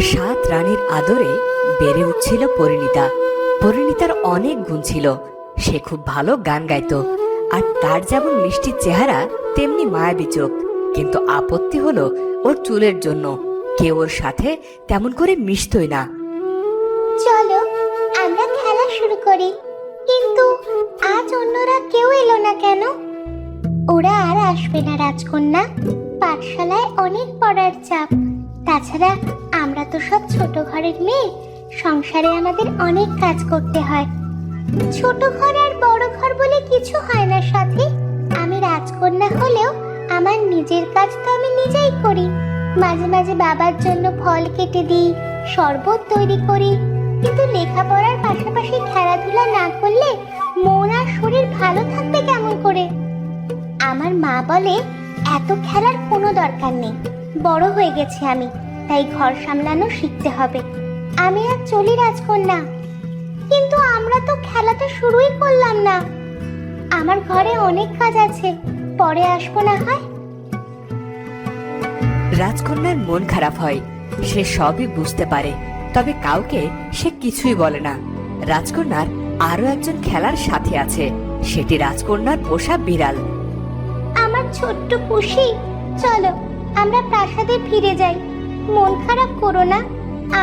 সাত রানীর আদরে বেড়ে উঠছিল পরিণীতা। পরিণীতার অনেক গুণ ছিল। সে খুব ভালো গান গাইতো, আর তার যেমন মিষ্টি চেহারা তেমনি মায়াবী চোখ। কিন্তু আপত্তি হলো ওর চুলের জন্য কেউ ওর সাথে তেমন করে মিশতই না। চলো আমরা খেলা শুরু করি। কিন্তু আজ অন্যরা কেউ এলো না কেন? ওরা আর আসবে না রাজকন্যা। পাঠশালায় অনেক পড়ার চাপ। তাছাড়া আমরা তো সব ছোট ঘরের মেয়ে। সংসারে আমাদের অনেক কাজ করতে হয়। ছোট ঘর আর বড় ঘর বলে কিছু হয় না সাথী। আমি রাজকন্যা হলেও আমার নিজের কাজ তো আমি নিজেই করি। মাঝে মাঝে বাবার জন্য ফল কেটে দিই, শরবত তৈরি করি। কিন্তু লেখাপড়ার পাশাপাশি খেলাধুলা না করলে মন আর শরীর ভালো থাকবে কেমন করে? আমার মা বলে এত খেলার কোনো দরকার নেই। বড় হয়ে গেছি আমি, তাই ঘর সামলানো শিখতে হবে। আমি আর চলি রাজকন্যা। কিন্তু আমরা তো খেলাটা শুরুই করলাম না। আমার ঘরে অনেক কাজ আছে, পরে আসবো না হয়? রাজকন্যার মন খারাপ হয়। সে সবই বুঝতে পারে, তবে কাউকে সে কিছুই বলে না। রাজকন্যার আরো একজন খেলার সাথী আছে, সেটি রাজকন্যার পোষা বিড়াল। আমার ছোট্ট পুষি, চলো আমরা প্রাসাদে ফিরে যাই। মন খারাপ করো না,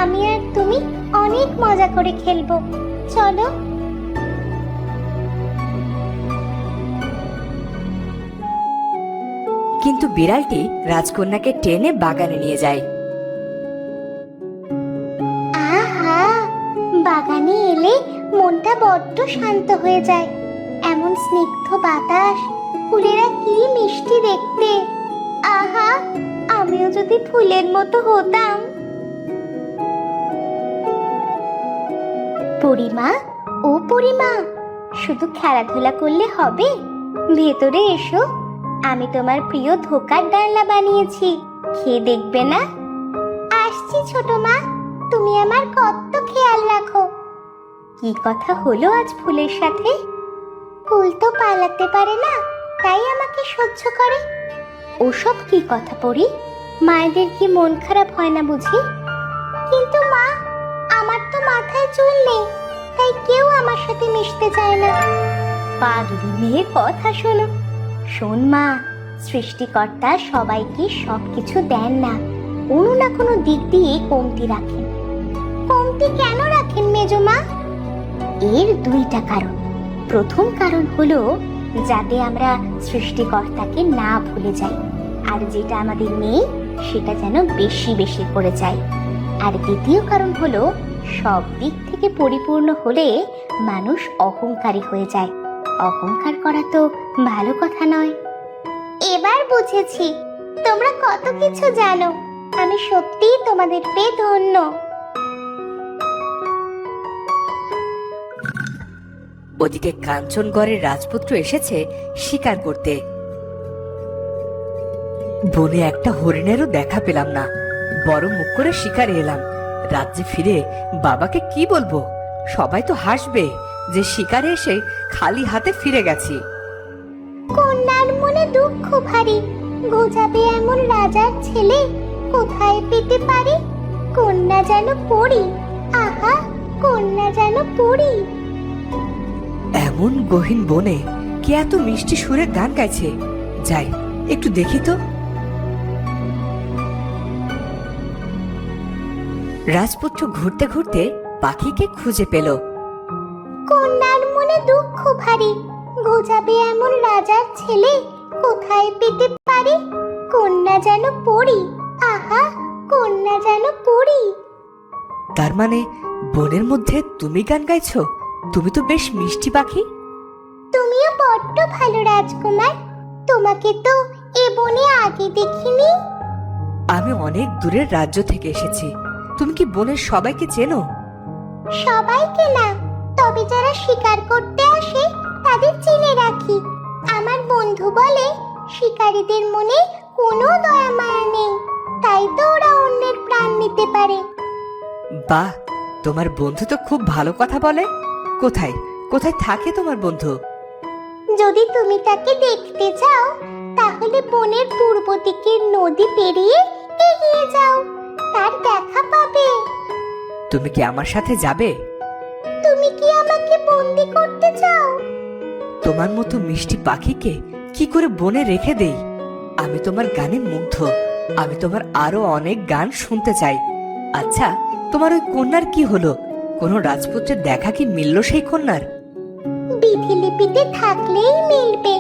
আমি আর তুমি অনেক মজা করে খেলবো। চলো। কিন্তু বিড়ালটি রাজকন্যাকে টেনে বাগানে নিয়ে যায়। আহা, বাগানে এলে মনটা বড্ড শান্ত হয়ে যায়। এমন স্নিগ্ধ বাতাস, ফুলেরা কি মিষ্টি দেখতে। আহা, আমিও যদি ফুলের মতো হতাম। পরিমা, ও পরিমা, শুধু খেলাধুলা করলে হবে? ভেতরে এসো, আমি তোমার প্রিয় ধোকার ডালনা বানিয়েছি, খেয়ে দেখবে না? আসছি ছোট মা, তুমি আমার কত খেয়াল রাখো। কি কথা হলো আজ ফুলের সাথে? ফুল তো পালাতে পারে না, তাই আমাকে সহ্য করে। ওসব কি কথা পড়ি? মায়েদের কি মন খারাপ হয় না বুঝি? কিন্তু মা, আমার তো মাথায় চুল নেই, তাই কেউ আমার সাথে মিশতে চায় না। পাগলি মেয়ের কথা শোনো। শোন মা, সৃষ্টিকর্তা সবাইকে সবকিছু দেন না, কোনো না কোনো দিক দিয়ে কমতি রাখেন। কমতি কেন রাখেন মেজো মা? এর দুইটা কারণ। প্রথম কারণ হলো যাতে আমরা সৃষ্টিকর্তাকে না ভুলে যাই, আর যেটা আমাদের নেই সেটা যেন বেশি বেশি করে যায়। আর দ্বিতীয় কারণ হলো সব দিক থেকে পরিপূর্ণ হলে মানুষ অহংকারী হয়ে যায়। অহংকার করা তো ভালো কথা নয়। এবার বুঝেছি, তোমরা কত কিছু জানো। আমি সত্যিই তোমাদের পেয়ে ধন্য। ওদিকে কাঞ্চনগড়ের রাজপুত্র এসেছে শিকার করতে। বনে একটা হরিণেরও দেখা পেলাম না, বড় মুখ করে শিকারে এলাম। রাজ্যে ফিরে বাবাকে কি বলবো? সবাই তো হাসবে যে শিকারে এসে খালি হাতে ফিরে গেছি। কন্যার মনে দুঃখ ভারী, গোজাবে এমন রাজার ছেলে কোথায় পেতে পারি? কন্যা যেন পড়ি, আহা, কন্যা যেন পড়ি। এমন গহীন বনে কে এত মিষ্টি সুরে গান গাইছে? যাই একটু দেখি তো। রাজপুত্র ঘুরতে ঘুরতে পাখিকে খুঁজে পেল। কন্যার মনে দুঃখ ভারী, গোজাবে এমন রাজার ছেলে কোথায় পেতে পারি? কন্যা যেন পড়ি, আহা, কন্যা যেন পড়ি। তার মানে বনের মধ্যে তুমি গান গাইছো? তুমি তো বেশ মিষ্টি পাখি। তুমিও বড্ড ভালো রাজকুমার, তোমাকে তো এ বনে আগে দেখিনি। আমি অনেক দূরের রাজ্য থেকে এসেছি। তুমি কি বনের সবাইকে চেনো? সবাইকে না, তবে যারা শিকার করতে আসে তাদের চিনে রাখি। আমার বন্ধু বলে শিকারীদের মনে কোনো দয়া মায়া নেই, তাই তো ওরা অন্যের প্রাণ নিতে পারে। বাহ, তোমার বন্ধু তো খুব ভালো কথা বলে। কোথায় কোথায় থাকে তোমার বন্ধু? যদি তুমি তাকে দেখতে চাও তাহলে বনের পূর্ব দিকের নদী পেরিয়ে এগিয়ে যাও, তার দেখা পাবে। তুমি কি আমার সাথে যাবে? তুমি কি আমাকে বন্দি করতে চাও? তোমার মতো মিষ্টি পাখিকে কি করে বনে রেখে দেই? আমি তোমার গানে মুগ্ধ। আমি তোমার আরো অনেক গান শুনতে চাই। আচ্ছা, তোমার ওই কন্যার কি হলো? কোনো রাজপুত্রের দেখা কি মিলল সেই কন্যার? বিধিলিপিতে থাকলেই মিলবে,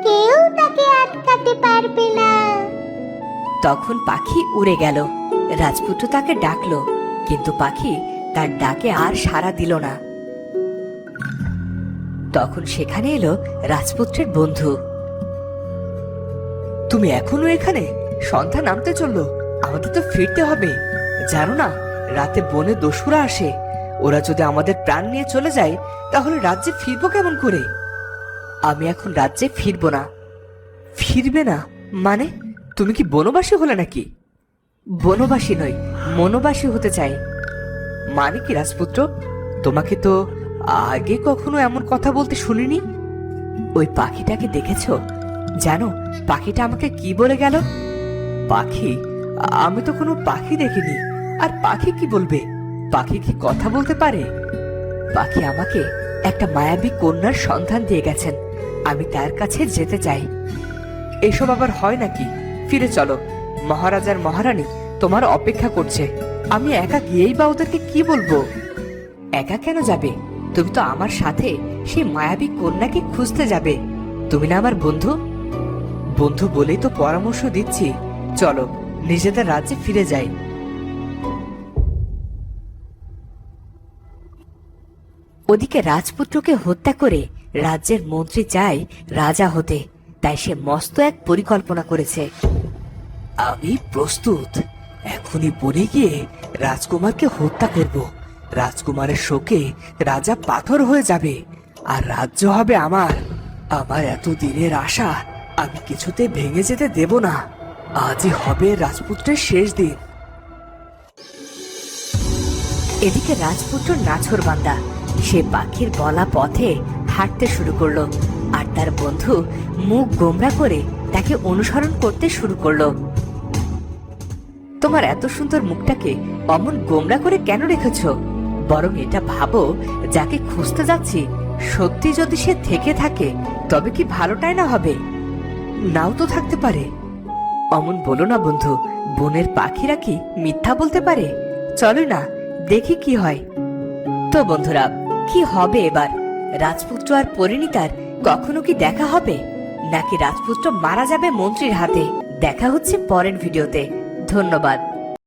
কেউ তাকে আটকাতে পারবে না। তখন পাখি উড়ে গেল। রাজপুত্র তাকে ডাকলো, কিন্তু পাখি তার ডাকে আর সাড়া দিল না। তখন সেখানে এলো রাজপুত্রের বন্ধু। তুমি এখনো এখানে? সন্ধ্যা নামতে চললো, আমাদের তো ফিরতে হবে। জানো না, রাতে বনে দস্যুরা আসে। ওরা যদি আমাদের প্রাণ নিয়ে চলে যায়, তাহলে রাজ্যে ফিরবো কেমন করে? আমি এখন রাজ্যে ফিরবো না। ফিরবে না মানে? তুমি কি বনবাসী হলে নাকি? বনবাসী নই, মনোবাসী হতে চাই। মানে কি রাজপুত্র? তোমাকে তো আগে কখনো এমন কথা বলতে শুনিনি। ওই পাখিটাকে দেখেছো? জানো পাখিটা আমাকে কি বলে গেল? পাখি? আমি তো কোনো পাখি দেখিনি। আর পাখি কি বলবে? পাখি কি কথা বলতে পারে? পাখি আমাকে একটা মায়াবী কন্যার সন্ধান দিয়ে গেছেন। আমি তার কাছে যেতে চাই। এসব আবার হয় নাকি? ফিরে চলো, মহারাজার মহারানী তোমার অপেক্ষা করছে। আমি একা গিয়েই বা ওদেরকে কি বলবো? একা কেন যাবে? তুমি তো আমার সাথে সেই মায়াবী কন্যাকে খুঁজতে যাবে। তুমি না আমার বন্ধু? বন্ধু বলেই তো পরামর্শ দিচ্ছি। চলো নিজেদের রাজ্যে ফিরে যাই। ওদিকে রাজপুত্রকে হত্যা করে রাজ্যের মন্ত্রী চায় রাজা হতে, তাই সে মস্ত এক পরিকল্পনা করেছে। আমি প্রস্তুত। এখনই বনে গিয়ে রাজকুমারকে হত্যা করব। রাজকুমারের শোকে রাজা পাথর হয়ে যাবে, আর রাজ্য হবে আমার। আমার এত দিনের আশা আমি কিছুতে ভেঙে যেতে দেব না। আজই হবে রাজপুত্রের শেষ দিন। এদিকে রাজপুত্র নাছোড়বান্দা সে পাখির বলা পথে হাঁটতে শুরু করলো, আর তার বন্ধু মুখ গোমরা করে তাকে অনুসরণ করতে শুরু করলো। তোমার এত সুন্দর মুখটাকে অমন গোমরা করে কেন রেখেছ? বরং এটা ভাবো, যাকে খুঁজতে যাচ্ছি সত্যি যদি সে থেকে থাকে, তবে কি ভালোটাই না হবে? নাও তো থাকতে পারে। অমন বলো না বন্ধু, বনের পাখিরা কি মিথ্যা বলতে পারে? চলো না, দেখি কি হয়। তো বন্ধুরা, কি হবে এবার? রাজপুত্র আর পরিণীতার কখনো কি দেখা হবে, নাকি রাজপুত্র মারা যাবে মন্ত্রীর হাতে? দেখা হচ্ছে পরের ভিডিওতে। ধন্যবাদ।